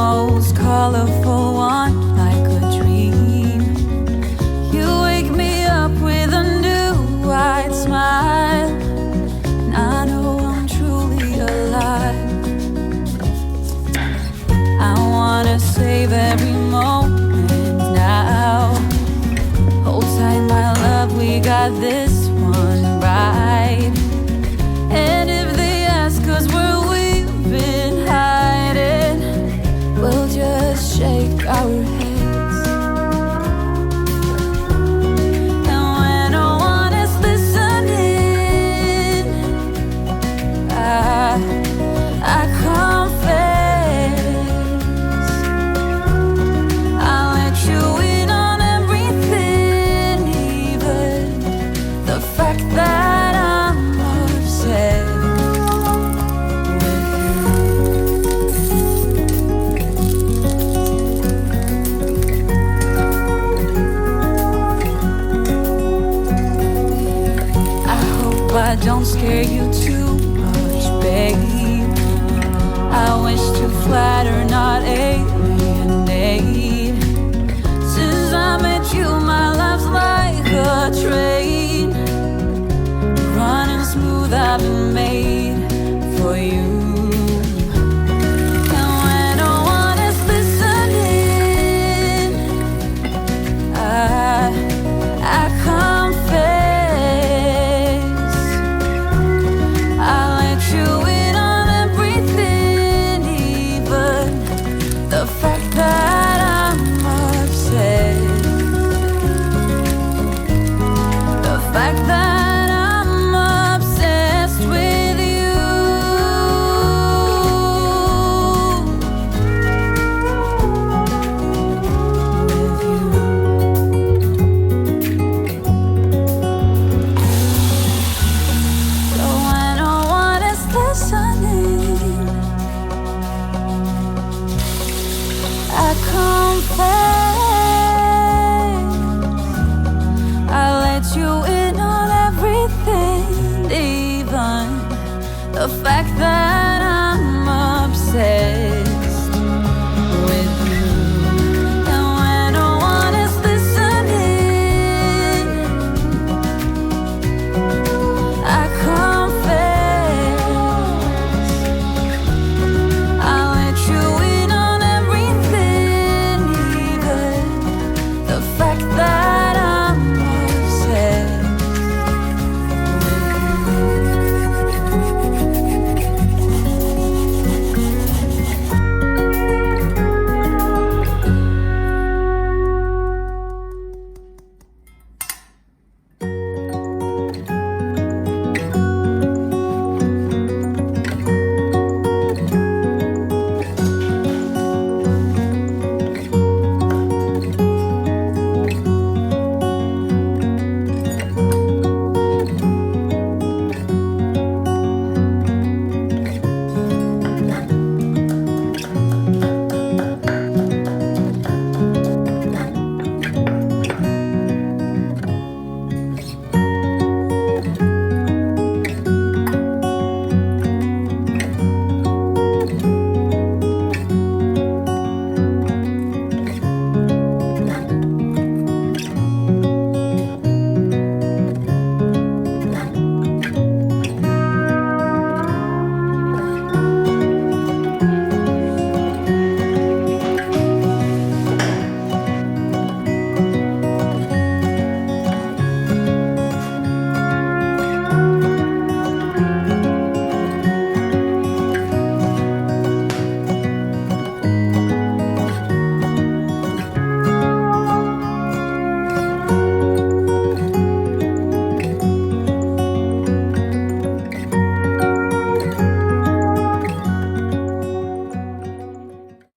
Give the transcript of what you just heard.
most colorful one, like a dream. You wake me up with a new white smile, and I know I'm truly alive. I wanna save every moment now. Hold tight, my love, we got this one right. And if they ask us where we've been hiding, we'll just shake our heads. And when no one is listening, I confess, I'll let you in on everything, even the fact that I'm obsessed. I don't scare you too much, babe. I wish to flatter, not alienate. Since I met you, my life's like a train, running smooth, I've been made for you. And when no one is listening, I confess, the fact that